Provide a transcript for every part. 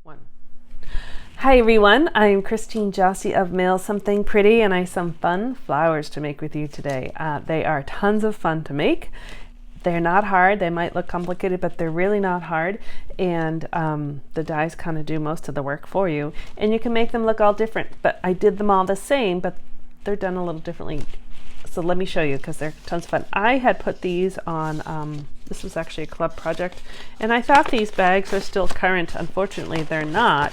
One. Hi everyone, I'm Christine Jossie of Mail Something Pretty, and I have some fun flowers to make with you today. They are tons of fun to make. They're not hard. They might look complicated, but they're really not hard, and the dies kind of do most of the work for you, and you can make them look all different. But I did them all the same, but they're done a little differently. So let me show you, because they're tons of fun. I had put these on, this was actually a club project, and I thought these bags were still current. Unfortunately, they're not.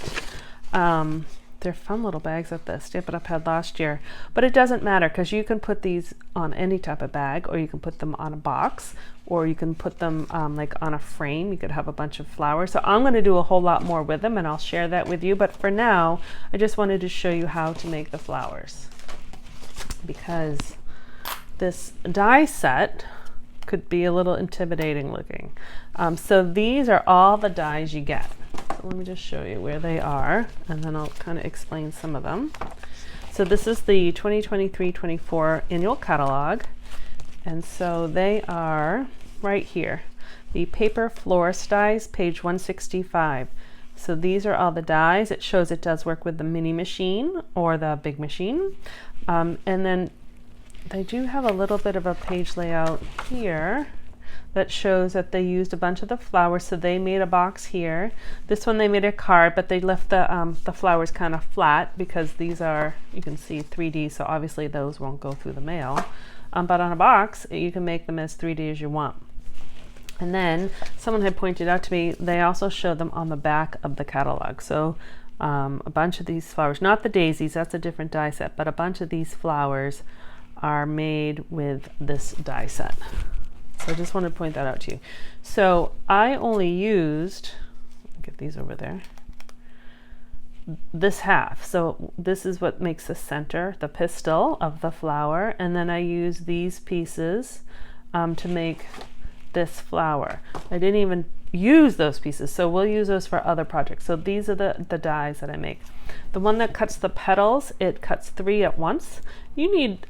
They're fun little bags that the Stampin' Up! Had last year, but it doesn't matter, because you can put these on any type of bag, or you can put them on a box, or you can put them like on a frame. You could have a bunch of flowers. So I'm going to do a whole lot more with them, and I'll share that with you. But for now, I just wanted to show you how to make the flowers, because this die set could be a little intimidating looking. So these are all the dies you get. So let me just show you where they are, and then I'll kind of explain some of them. So this is the 2023-24 annual catalog, and so they are right here. The Paper Florist Dies, page 165. So these are all the dies. It shows it does work with the mini machine or the big machine. And then they do have a little bit of a page layout here that shows that they used a bunch of the flowers. So they made a box here. This one they made a card, but they left the flowers kind of flat, because these are, you can see, 3D, so obviously those won't go through the mail. But on a box, you can make them as 3D as you want. And then someone had pointed out to me, they also show them on the back of the catalog. So a bunch of these flowers, not the daisies, that's a different die set, but a bunch of these flowers are made with this die set. So I just want to point that out to you. So I only used, get these over there, this half. So this is what makes the center, the pistil of the flower, and then I use these pieces to make this flower. I didn't even use those pieces, so we'll use those for other projects. So these are the dies that I make. The one that cuts the petals, it cuts 3 at once. You need,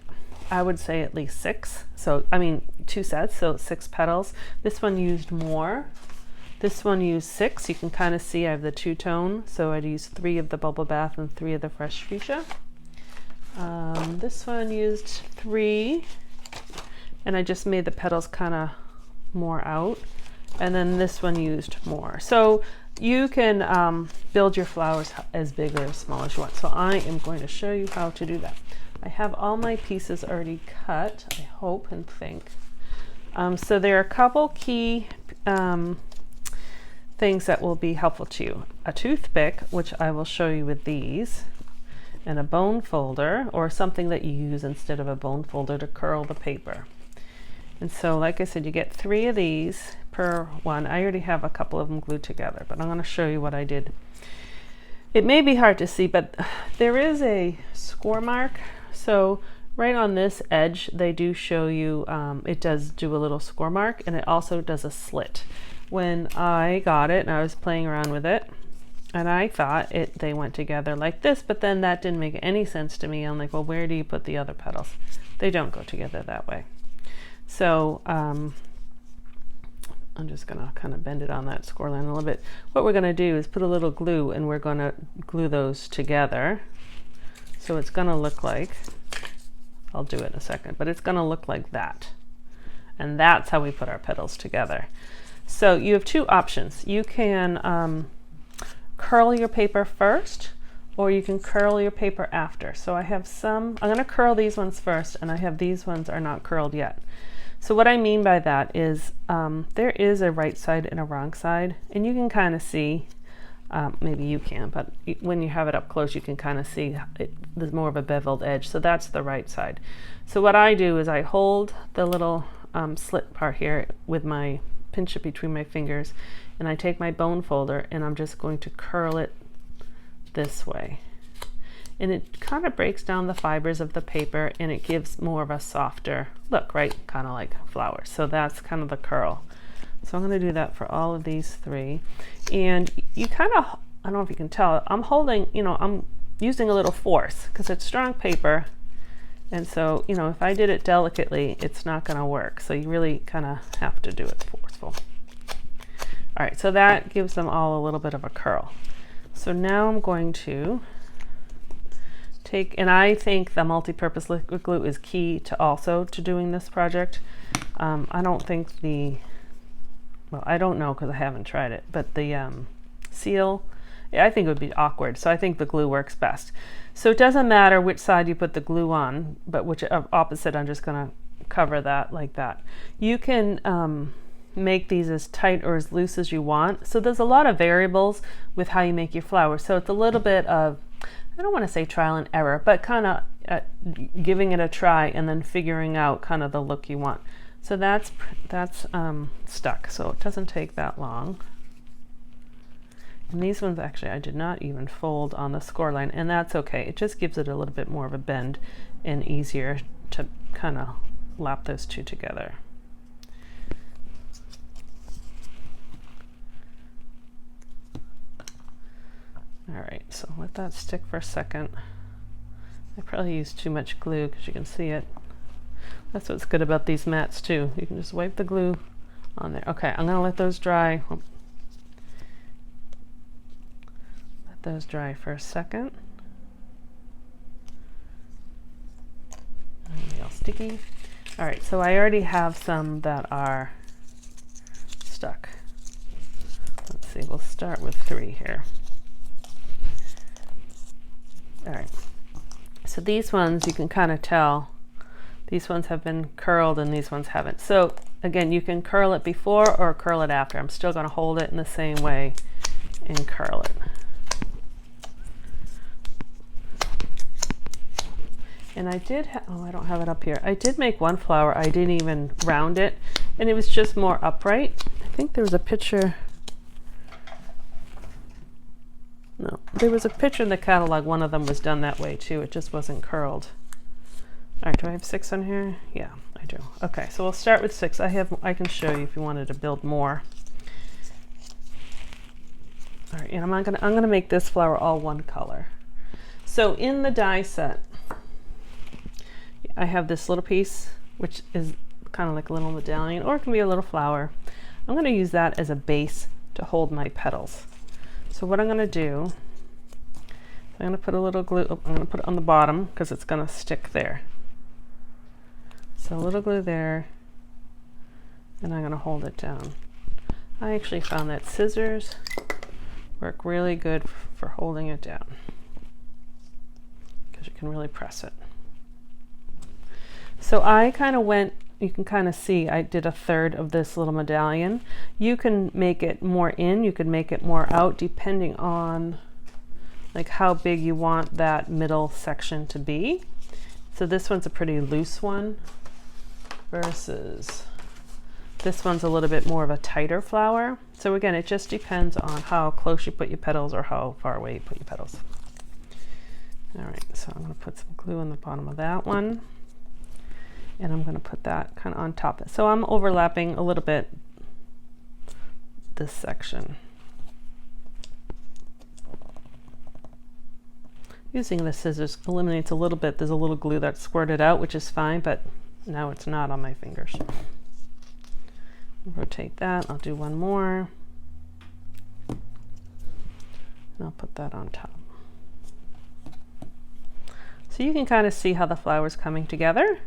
I would say, at least 6. So, I mean, 2 sets, so 6 petals. This one used more. This one used 6. You can kind of see I have the 2-tone, so I'd use 3 of the Bubble Bath and 3 of the Fresh Fuchsia. This one used 3, and I just made the petals kind of more out. And then this one used more. So you can build your flowers as big or as small as you want. So I am going to show you how to do that. I have all my pieces already cut, I hope and think. So there are a couple key things that will be helpful to you. A toothpick, which I will show you with these, and a bone folder, or something that you use instead of a bone folder to curl the paper. And so, like I said, you get 3 of these per one. I already have a couple of them glued together, but I'm going to show you what I did. It may be hard to see, but there is a score mark. So right on this edge, they do show you, it does do a little score mark, and it also does a slit. When I got it and I was playing around with it, and I thought they went together like this, but then that didn't make any sense to me. I'm like, well, where do you put the other petals? They don't go together that way. So I'm just gonna kind of bend it on that score line a little bit. What we're gonna do is put a little glue, and we're gonna glue those together. So it's gonna look like, I'll do it in a second, but it's gonna look like that. And that's how we put our petals together. So you have 2 options. You can curl your paper first, or you can curl your paper after. So I have some, I'm gonna curl these ones first, and I have these ones are not curled yet. So what I mean by that is there is a right side and a wrong side, and you can kind of see, maybe you can, but when you have it up close, you can kind of see there's more of a beveled edge. So that's the right side. So what I do is I hold the little slit part here with my, pinch it between my fingers, and I take my bone folder, and I'm just going to curl it this way. And it kind of breaks down the fibers of the paper, and it gives more of a softer look, right? Kind of like flowers. So that's kind of the curl. So I'm going to do that for all of these 3. And you kind of, I don't know if you can tell, I'm holding, I'm using a little force, because it's strong paper. And so, if I did it delicately, it's not going to work. So you really kind of have to do it forceful. All right, so that gives them all a little bit of a curl. So now I'm going to take, and I think the multi-purpose liquid glue is key to also to doing this project. I don't think well, I don't know because I haven't tried it, but the seal, I think it would be awkward. So I think the glue works best. So it doesn't matter which side you put the glue on, but which opposite, I'm just going to cover that like that. You can make these as tight or as loose as you want. So there's a lot of variables with how you make your flower. So it's a little bit of, I don't want to say trial and error, but kind of giving it a try and then figuring out kind of the look you want. So that's stuck, so it doesn't take that long. And these ones actually I did not even fold on the score line, and that's okay. It just gives it a little bit more of a bend and easier to kind of lap those two together. All right, so let that stick for a second. I probably used too much glue because you can see it. That's what's good about these mats too. You can just wipe the glue on there. Okay, I'm gonna let those dry. Let those dry for a second. Maybe all sticky. All right, so I already have some that are stuck. Let's see, we'll start with 3 here. All right, so these ones you can kind of tell, these ones have been curled and these ones haven't. So again, you can curl it before or curl it after. I'm still going to hold it in the same way and curl it. And I did, oh, I don't have it up here. I did make one flower, I didn't even round it, and it was just more upright. I think there was a picture. No, there was a picture in the catalog. One of them was done that way too. It just wasn't curled. All right, do I have 6 on here? Yeah, I do. Okay, so we'll start with 6. I can show you if you wanted to build more. All right, and I'm gonna make this flower all one color. So in the die set, I have this little piece, which is kind of like a little medallion, or it can be a little flower. I'm gonna use that as a base to hold my petals. So what I'm gonna do, I'm gonna put a little glue, I'm gonna put it on the bottom because it's gonna stick there. So a little glue there, and I'm gonna hold it down. I actually found that scissors work really good for holding it down because you can really press it. So I kind of went, you can kind of see I did 1/3 of this little medallion. You can make it more in, you can make it more out depending on like how big you want that middle section to be. So this one's a pretty loose one versus this one's a little bit more of a tighter flower. So again, it just depends on how close you put your petals or how far away you put your petals. All right, so I'm gonna put some glue on the bottom of that one. And I'm going to put that kind of on top. So I'm overlapping a little bit this section. Using the scissors eliminates a little bit. There's a little glue that's squirted out, which is fine, but now it's not on my fingers. Rotate that. I'll do one more. And I'll put that on top. So you can kind of see how the flower's coming together.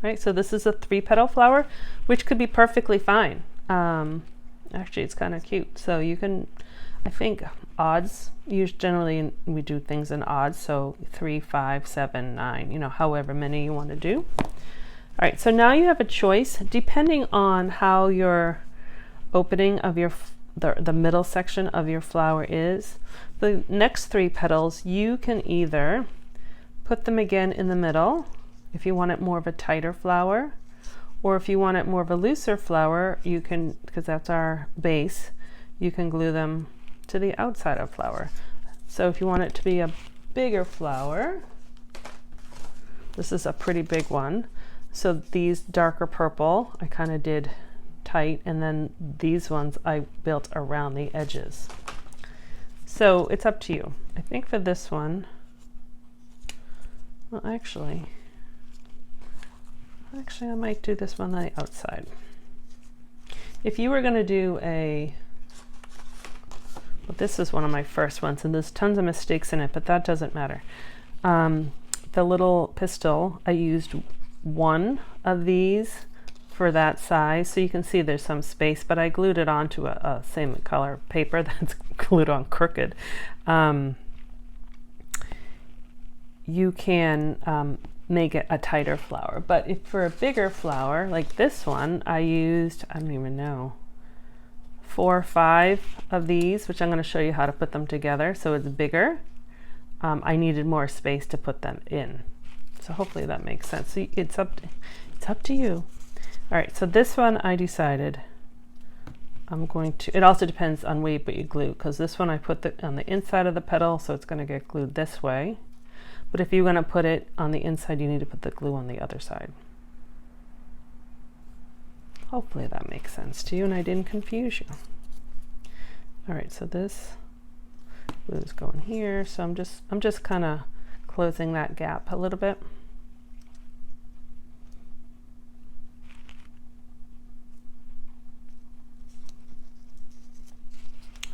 Right, so this is a 3-petal flower, which could be perfectly fine. Actually, it's kind of cute. So you can, I think odds, generally we do things in odds. So 3, 5, 7, 9, you know, however many you want to do. All right, so now you have a choice depending on how your opening of your the middle section of your flower is. The next 3 petals, you can either put them again in the middle if you want it more of a tighter flower, or if you want it more of a looser flower, you can, because that's our base, you can glue them to the outside of flower. So if you want it to be a bigger flower, this is a pretty big one. So these darker purple, I kind of did tight, and then these ones I built around the edges. So it's up to you. I think for this one, well, actually I might do this one on the outside. If you were going to do a Well, this is one of my first ones, and there's tons of mistakes in it, but that doesn't matter. The little pistil, I used one of these for that size, so you can see there's some space, but I glued it onto a same color paper that's glued on crooked. You can make it a tighter flower, but if for a bigger flower like this one, I used, I don't even know, 4 or 5 of these, which I'm going to show you how to put them together so it's bigger. I needed more space to put them in, so hopefully that makes sense. So it's up to you. All right, so this one I decided I'm going to, it also depends on where you put your glue, because this one I put on the inside of the petal, so it's going to get glued this way. But if you're going to put it on the inside, you need to put the glue on the other side. Hopefully that makes sense to you and I didn't confuse you. All right, so this glue is going here, so I'm just kind of closing that gap a little bit.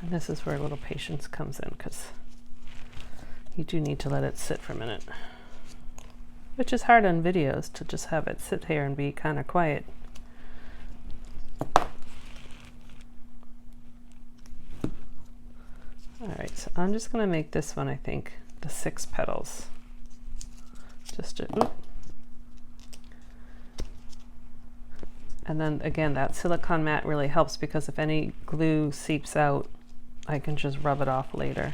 And this is where a little patience comes in, because you do need to let it sit for a minute, which is hard on videos, to just have it sit here and be kind of quiet. All right, so I'm just going to make this one, I think, the 6 petals. Just to, oop. And then again, that silicone mat really helps, because if any glue seeps out, I can just rub it off later.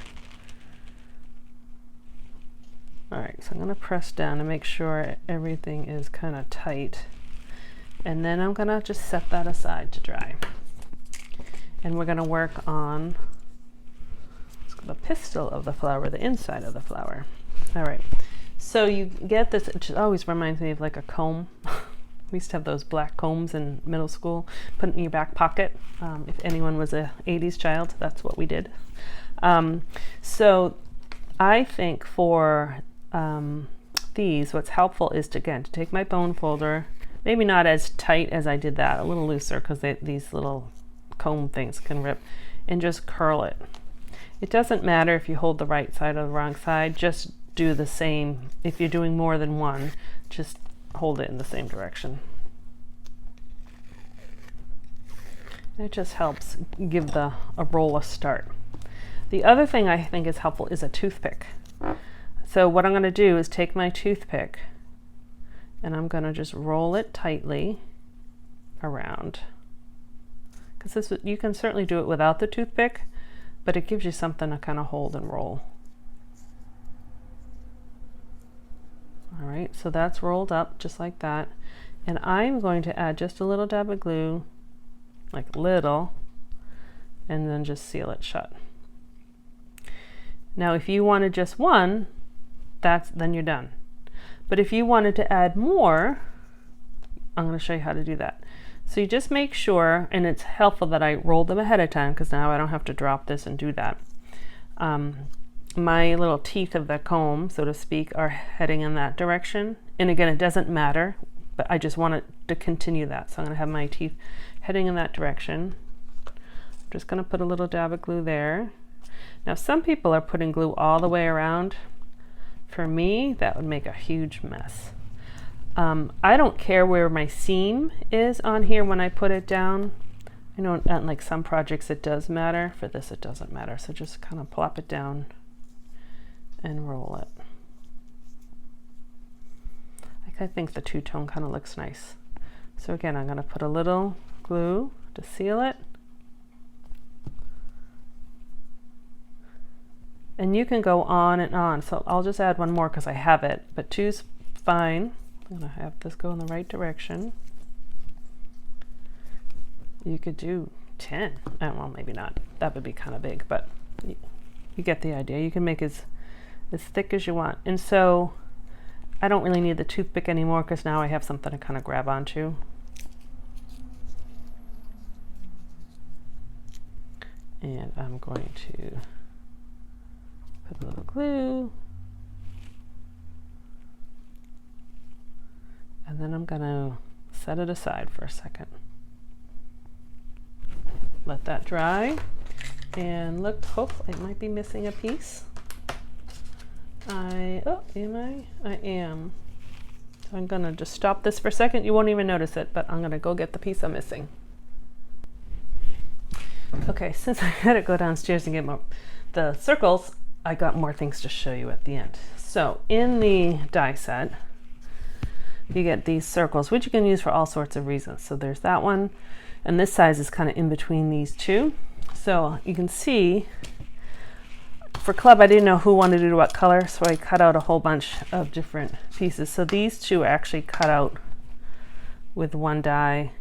All right, so I'm going to press down to make sure everything is kind of tight. And then I'm going to just set that aside to dry. And we're going to work on the pistil of the flower, the inside of the flower. All right, so you get this, it just always reminds me of like a comb. We used to have those black combs in middle school, put it in your back pocket. If anyone was a 80s child, that's what we did. So I think for these, what's helpful is to, again, to take my bone folder, maybe not as tight as I did that, a little looser, because these little comb things can rip, and just curl it. It doesn't matter if you hold the right side or the wrong side, just do the same. If you're doing more than one, just hold it in the same direction. It just helps give a roll a start. The other thing I think is helpful is a toothpick. So what I'm going to do is take my toothpick and I'm going to just roll it tightly around. Because you can certainly do it without the toothpick, but it gives you something to kind of hold and roll. All right, so that's rolled up just like that. And I'm going to add just a little dab of glue, like little, and then just seal it shut. Now, if you wanted just one, then you're done. But if you wanted to add more, I'm going to show you how to do that. So you just make sure, and it's helpful that I rolled them ahead of time, because now I don't have to drop this and do that. My little teeth of the comb, so to speak, are heading in that direction. And again, it doesn't matter, but I just want it to continue that. So I'm going to have my teeth heading in that direction. I'm just going to put a little dab of glue there. Now, some people are putting glue all the way around. For me, that would make a huge mess. I don't care where my seam is on here when I put it down. I know on like some projects it does matter. For this, it doesn't matter. So just kind of plop it down and roll it. I think the two-tone kind of looks nice. So again, I'm going to put a little glue to seal it. And you can go on and on. So I'll just add one more because I have it, but two's fine. I'm going to have this go in the right direction. You could do 10. Well, maybe not. That would be kind of big, but you get the idea. You can make as thick as you want. And so I don't really need the toothpick anymore because now I have something to kind of grab onto. And I'm going to put a little glue. And then I'm going to set it aside for a second. Let that dry. And look, hope it might be missing a piece. Am I? I am. So I'm gonna just stop this for a second. You won't even notice it, but I'm gonna go get the piece I'm missing. Okay, since I gotta go downstairs and get the circles, I got more things to show you at the end. So in the die set, you get these circles, which you can use for all sorts of reasons. So there's that one, and this size is kind of in between these two. So you can see, for club, I didn't know who wanted to do what color, so I cut out a whole bunch of different pieces. So these two are actually cut out with one die,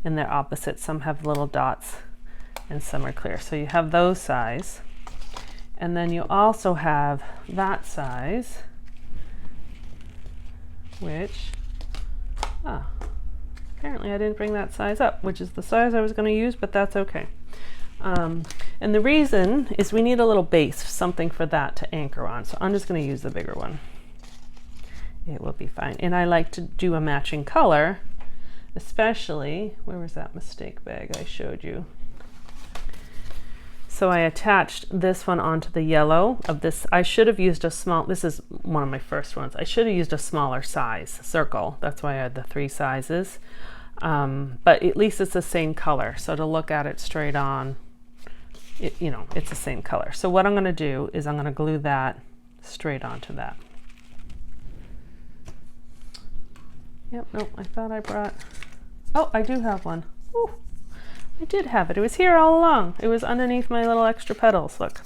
and they're opposite. Some have little dots, and some are clear. So you have those size. And then you also have that size, which, apparently I didn't bring that size up, which is the size I was going to use, but that's okay. And the reason is we need a little base, something for that to anchor on. So I'm just going to use the bigger one. It will be fine. And I like to do a matching color, especially, where was that mistake bag I showed you? So I attached this one onto the yellow of this. I should have used a small, this is one of my first ones. I should have used a smaller size circle. That's why I had the 3 sizes. But at least it's the same color. So to look at it straight on, it's the same color. So what I'm gonna do is I'm gonna glue that straight onto that. Yep, nope, I thought I brought, oh, I do have one. Ooh. I did have it. It was here all along. It was underneath my little extra petals. Look.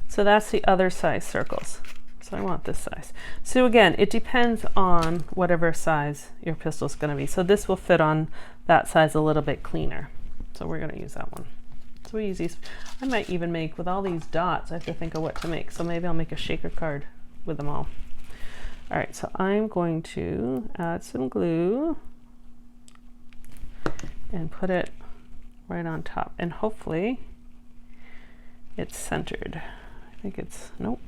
So that's the other size circles. So I want this size. So again, it depends on whatever size your pistol is going to be. So this will fit on that size a little bit cleaner. So we're going to use that one. So we use these. I might even make, with all these dots, I have to think of what to make. So maybe I'll make a shaker card with them all. All right, so I'm going to add some glue and put it right on top, and hopefully it's centered. I think it's, nope.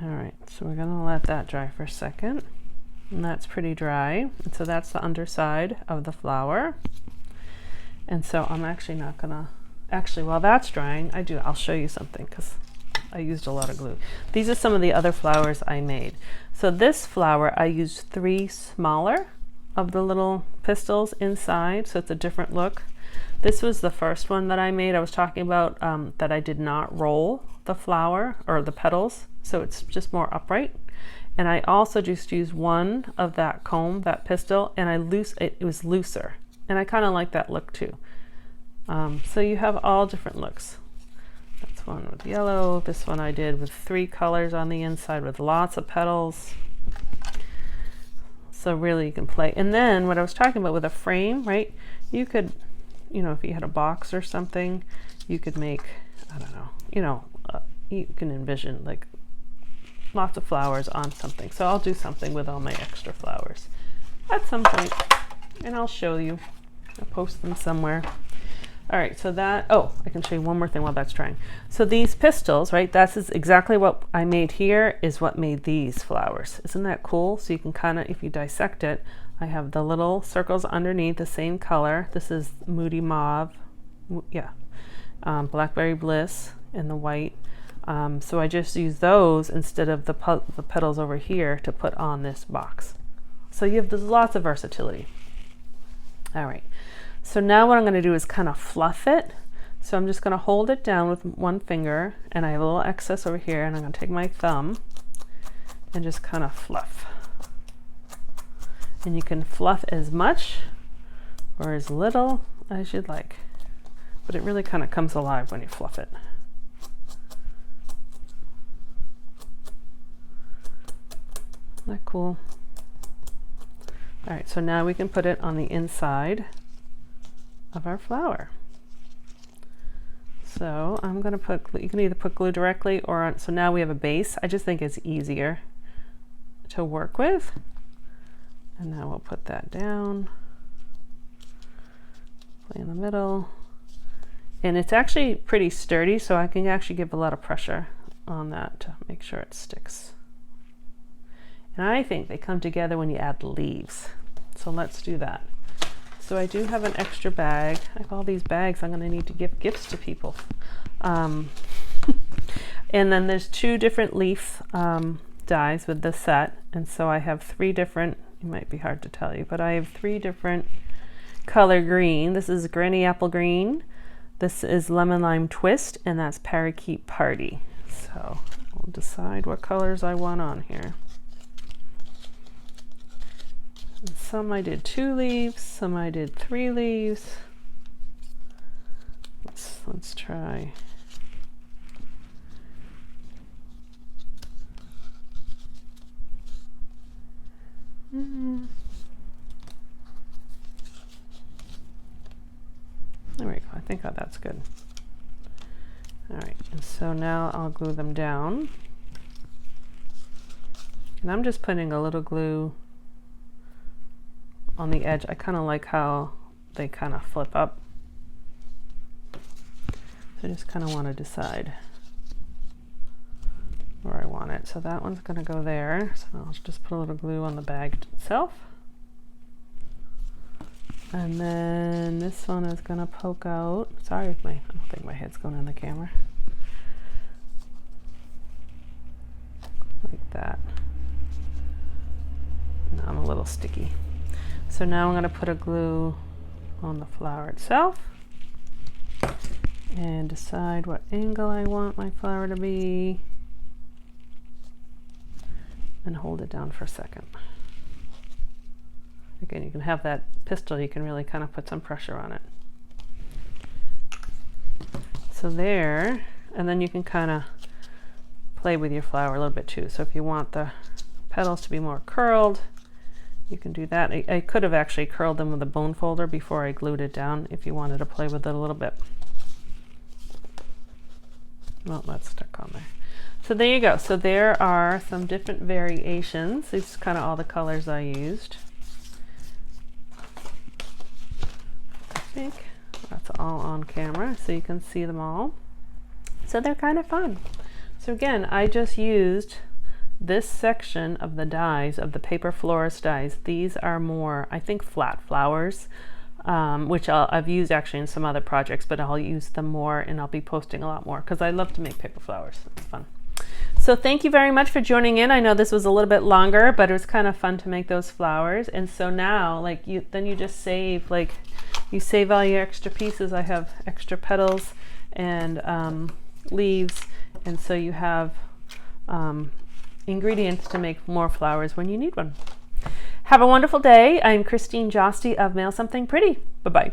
All right, so we're gonna let that dry for a second, and that's pretty dry. And so that's the underside of the flower. And so I'm actually not gonna, while that's drying, I'll show you something, because I used a lot of glue. These are some of the other flowers I made. So this flower, I used 3 smaller of the little pistils inside, so it's a different look. This was the first one that I made. I was talking about that I did not roll the flower or the petals, so it's just more upright. And I also just used one of that comb, that pistil, and it was looser. And I kind of like that look too. So you have all different looks. That's one with yellow. This one I did with 3 colors on the inside with lots of petals. So really you can play. And then what I was talking about with a frame, right? You could, if you had a box or something, you could make, I don't know, you can envision like lots of flowers on something. So I'll do something with all my extra flowers at some point, and I'll show you. I'll post them somewhere. All right, so that, I can show you one more thing while that's drying. So these pistils, right, that's exactly what I made here is what made these flowers. Isn't that cool? So you can kind of, if you dissect it, I have the little circles underneath, the same color. This is Moody Mauve, Blackberry Bliss, and the white. So I just use those instead of the petals over here to put on this box. So there's lots of versatility. All right. So now what I'm going to do is kind of fluff it. So I'm just going to hold it down with one finger, and I have a little excess over here, and I'm going to take my thumb and just kind of fluff. And you can fluff as much or as little as you'd like, but it really kind of comes alive when you fluff it. Isn't that cool? All right, so now we can put it on the inside of our flower. So I'm going to put, you can either put glue directly or on, so now we have a base. I just think it's easier to work with. And now we'll put that down, play in the middle. And it's actually pretty sturdy, so I can actually give a lot of pressure on that to make sure it sticks. And I think they come together when you add the leaves. So let's do that. So I do have an extra bag. I have all these bags I'm going to need to give gifts to people. And then there's 2 different leaf dies with this set. And so I have 3 different, it might be hard to tell you, but I have 3 different color green. This is Granny Apple Green. This is Lemon Lime Twist, and that's Parakeet Party. So I'll decide what colors I want on here. And some I did 2 leaves, some I did 3 leaves. Let's try. There we go. I think that's good. All right, and so now I'll glue them down. And I'm just putting a little glue on the edge. I kind of like how they kind of flip up. So I just kind of want to decide where I want it. So that one's going to go there. So I'll just put a little glue on the bag itself. And then this one is going to poke out. Sorry if I don't think my head's going in the camera. Like that. Now I'm a little sticky. So now I'm going to put a glue on the flower itself and decide what angle I want my flower to be and hold it down for a second. Again, you can have that pistol, you can really kind of put some pressure on it. So there, and then you can kind of play with your flower a little bit too. So if you want the petals to be more curled, you can do that. I could have actually curled them with a bone folder before I glued it down if you wanted to play with it a little bit. Well, that's stuck on there. So there you go. So there are some different variations. These are kind of all the colors I used. I think that's all on camera so you can see them all. So they're kind of fun. So again, I just used this section of the dies, of the Paper Florist dies. These are more, I think, flat flowers, which I've used actually in some other projects, but I'll use them more and I'll be posting a lot more because I love to make paper flowers. It's fun. So thank you very much for joining in. I know this was a little bit longer, but it was kind of fun to make those flowers. And so now, like, you just save, like, you save all your extra pieces. I have extra petals and leaves, and so you have ingredients to make more flowers when you need one. Have a wonderful day. I'm Christine Josty of Mail Something Pretty. Bye-bye.